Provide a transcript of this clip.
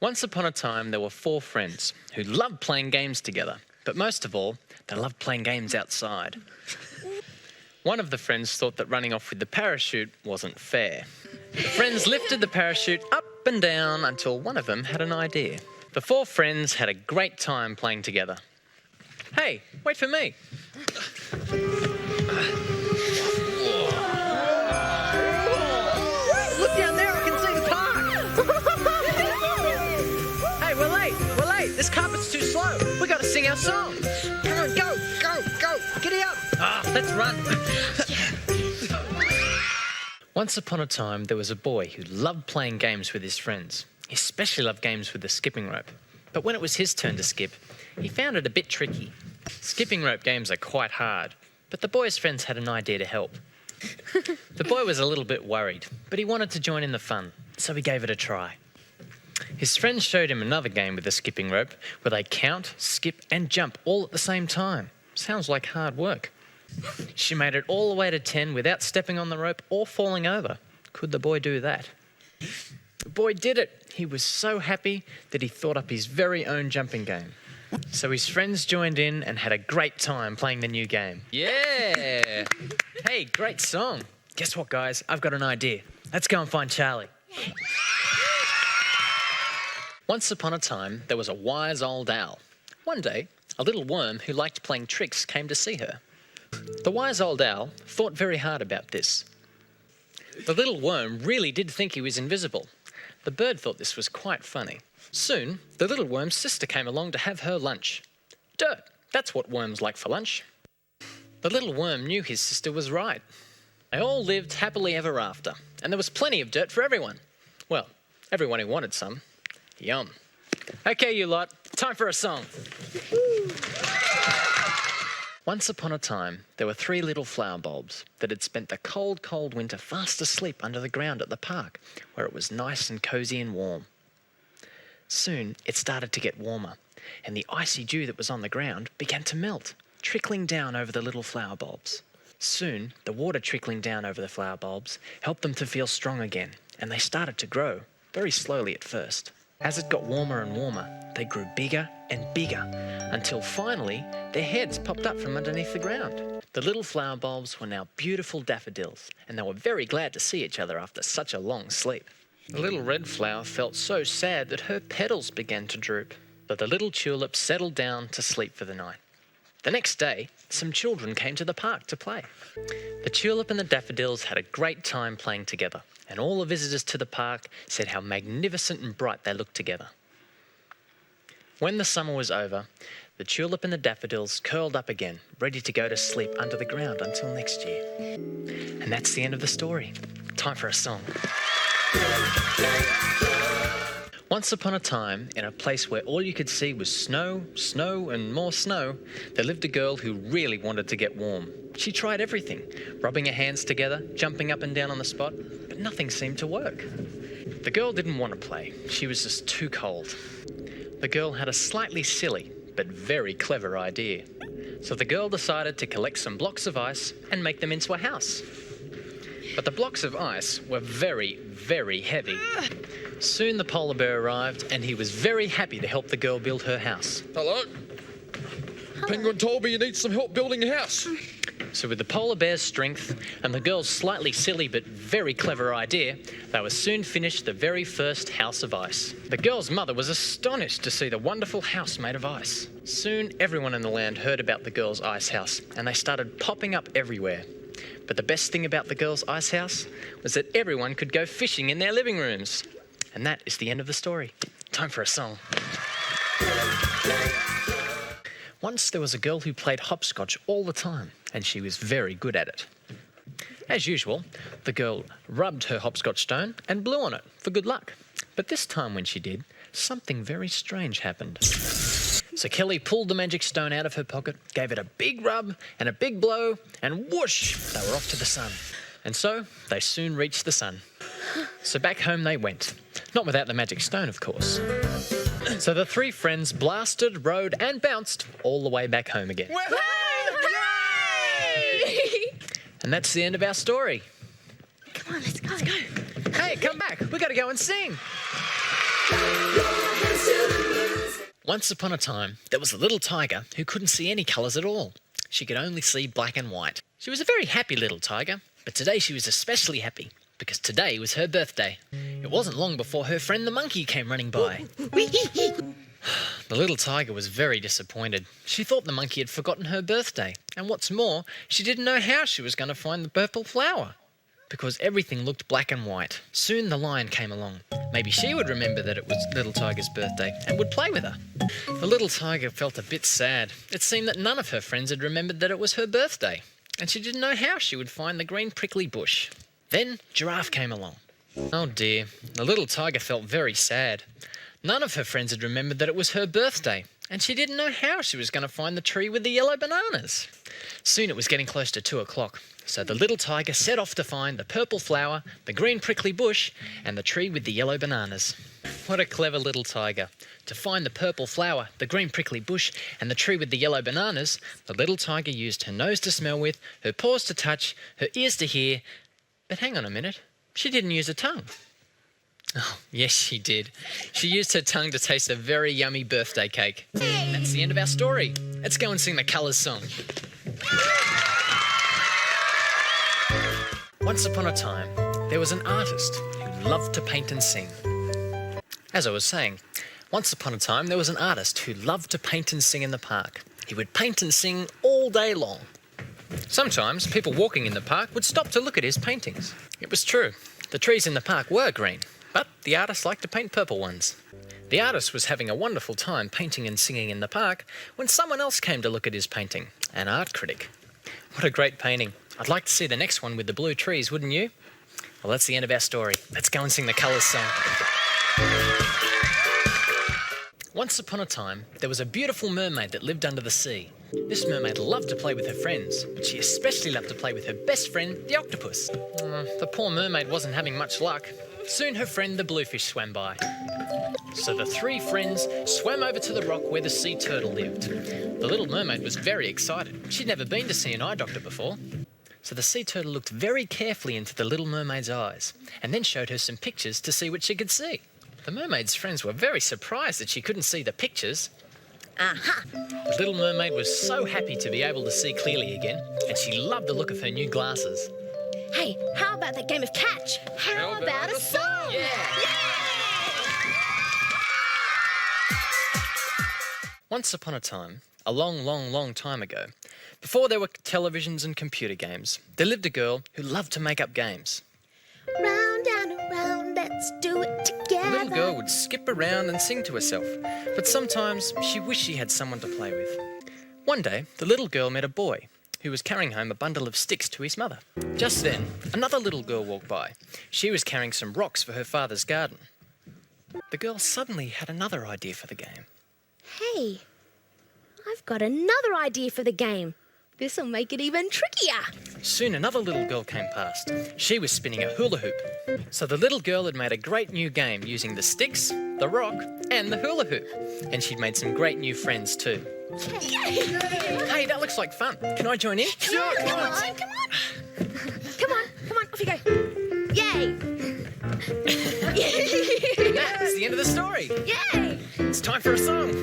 Once upon a time, there were 4 friends who loved playing games together. But most of all, they loved playing games outside. One of the friends thought that running off with the parachute wasn't fair. The friends lifted the parachute up and down until one of them had an idea. The 4 friends had a great time playing together. Hey, wait for me. Look down there, I can see the park. Hey, we're late. This carpet's too slow. We got to sing our song. Come on, go. Giddy up. Let's run. Once upon a time, there was a boy who loved playing games with his friends. He especially loved games with the skipping rope. But when it was his turn to skip, he found it a bit tricky. Skipping rope games are quite hard, but the boy's friends had an idea to help. The boy was a little bit worried, but he wanted to join in the fun, so he gave it a try. His friends showed him another game with the skipping rope where they count, skip and jump all at the same time. Sounds like hard work. She made it all the way to 10 without stepping on the rope or falling over. Could the boy do that? The boy did it. He was so happy that he thought up his very own jumping game. So his friends joined in and had a great time playing the new game. Yeah! Hey, great song. Guess what, guys? I've got an idea. Let's go and find Charlie. Once upon a time, there was a wise old owl. One day, a little worm who liked playing tricks came to see her. The wise old owl thought very hard about this. The little worm really did think he was invisible. The bird thought this was quite funny. Soon, the little worm's sister came along to have her lunch. Dirt, that's what worms like for lunch. The little worm knew his sister was right. They all lived happily ever after, and there was plenty of dirt for everyone. Well, everyone who wanted some. Yum. Okay, you lot, time for a song. Once upon a time, there were 3 little flower bulbs that had spent the cold, cold winter fast asleep under the ground at the park, where it was nice and cosy and warm. Soon, it started to get warmer, and the icy dew that was on the ground began to melt, trickling down over the little flower bulbs. Soon, the water trickling down over the flower bulbs helped them to feel strong again, and they started to grow, very slowly at first. As it got warmer and warmer, they grew bigger and bigger, until finally their heads popped up from underneath the ground. The little flower bulbs were now beautiful daffodils, and they were very glad to see each other after such a long sleep. The little red flower felt so sad that her petals began to droop, but the little tulip settled down to sleep for the night. The next day, some children came to the park to play. The tulip and the daffodils had a great time playing together, and all the visitors to the park said how magnificent and bright they looked together. When the summer was over, the tulip and the daffodils curled up again, ready to go to sleep under the ground until next year. And that's the end of the story. Time for a song. Once upon a time, in a place where all you could see was snow, snow and more snow, there lived a girl who really wanted to get warm. She tried everything, rubbing her hands together, jumping up and down on the spot, but nothing seemed to work. The girl didn't want to play. She was just too cold. The girl had a slightly silly but very clever idea. So the girl decided to collect some blocks of ice and make them into a house. But the blocks of ice were very, very heavy. Soon the polar bear arrived, and he was very happy to help the girl build her house. Hello. Penguin told me you need some help building a house. So with the polar bear's strength and the girl's slightly silly but very clever idea, they were soon finished the very first house of ice. The girl's mother was astonished to see the wonderful house made of ice. Soon everyone in the land heard about the girl's ice house, and they started popping up everywhere. But the best thing about the girl's ice house was that everyone could go fishing in their living rooms. And that is the end of the story. Time for a song. Once there was a girl who played hopscotch all the time, and she was very good at it. As usual, the girl rubbed her hopscotch stone and blew on it for good luck. But this time when she did, something very strange happened. So Kelly pulled the magic stone out of her pocket, gave it a big rub and a big blow, and whoosh, they were off to the sun. And so they soon reached the sun. So back home they went. Not without the magic stone, of course. So the 3 friends blasted, rode and bounced all the way back home again. Hooray! And that's the end of our story. Come on, let's go. Hey, come back. We got to go and sing. Once upon a time, there was a little tiger who couldn't see any colours at all. She could only see black and white. She was a very happy little tiger, but today she was especially happy because today was her birthday. It wasn't long before her friend the monkey came running by. The little tiger was very disappointed. She thought the monkey had forgotten her birthday, and what's more, she didn't know how she was going to find the purple flower, because everything looked black and white. Soon the lion came along. Maybe she would remember that it was little tiger's birthday and would play with her. The little tiger felt a bit sad. It seemed that none of her friends had remembered that it was her birthday, and she didn't know how she would find the green prickly bush. Then Giraffe came along. Oh dear, the little tiger felt very sad. None of her friends had remembered that it was her birthday, and she didn't know how she was going to find the tree with the yellow bananas. Soon it was getting close to 2 o'clock, so the little tiger set off to find the purple flower, the green prickly bush, and the tree with the yellow bananas. What a clever little tiger. To find the purple flower, the green prickly bush, and the tree with the yellow bananas, the little tiger used her nose to smell with, her paws to touch, her ears to hear. But hang on a minute, she didn't use her tongue. Oh, yes, she did. She used her tongue to taste a very yummy birthday cake. That's the end of our story. Let's go and sing the colours song. Once upon a time, there was an artist who loved to paint and sing. As I was saying, once upon a time, there was an artist who loved to paint and sing in the park. He would paint and sing all day long. Sometimes people walking in the park would stop to look at his paintings. It was true. The trees in the park were green, but the artist liked to paint purple ones. The artist was having a wonderful time painting and singing in the park when someone else came to look at his painting, an art critic. What a great painting. I'd like to see the next one with the blue trees, wouldn't you? Well, that's the end of our story. Let's go and sing the colours song. Once upon a time, there was a beautiful mermaid that lived under the sea. This mermaid loved to play with her friends, but she especially loved to play with her best friend, the octopus. The poor mermaid wasn't having much luck. Soon her friend, the bluefish, swam by. So the 3 friends swam over to the rock where the sea turtle lived. The little mermaid was very excited. She'd never been to see an eye doctor before. So the sea turtle looked very carefully into the little mermaid's eyes and then showed her some pictures to see what she could see. The mermaid's friends were very surprised that she couldn't see the pictures. Aha! The little mermaid was so happy to be able to see clearly again, and she loved the look of her new glasses. Hey, how about that game of catch? How about a song? Yeah! Once upon a time, a long, long, long time ago, before there were televisions and computer games, there lived a girl who loved to make up games. Round and around, let's do it The together. little girl would skip around and sing to herself, but sometimes she wished she had someone to play with. One day, the little girl met a boy who was carrying home a bundle of sticks to his mother. Just then, another little girl walked by. She was carrying some rocks for her father's garden. The girl suddenly had another idea for the game. Hey, I've got another idea for the game. This'll make it even trickier. Soon another little girl came past. She was spinning a hula hoop. So the little girl had made a great new game using the sticks, the rock, and the hula hoop. And she'd made some great new friends too. Hey, that looks like fun. Can I join in? Sure, come on. Come on, off you go. Yay! And that's the end of the story. Yay! It's time for a song.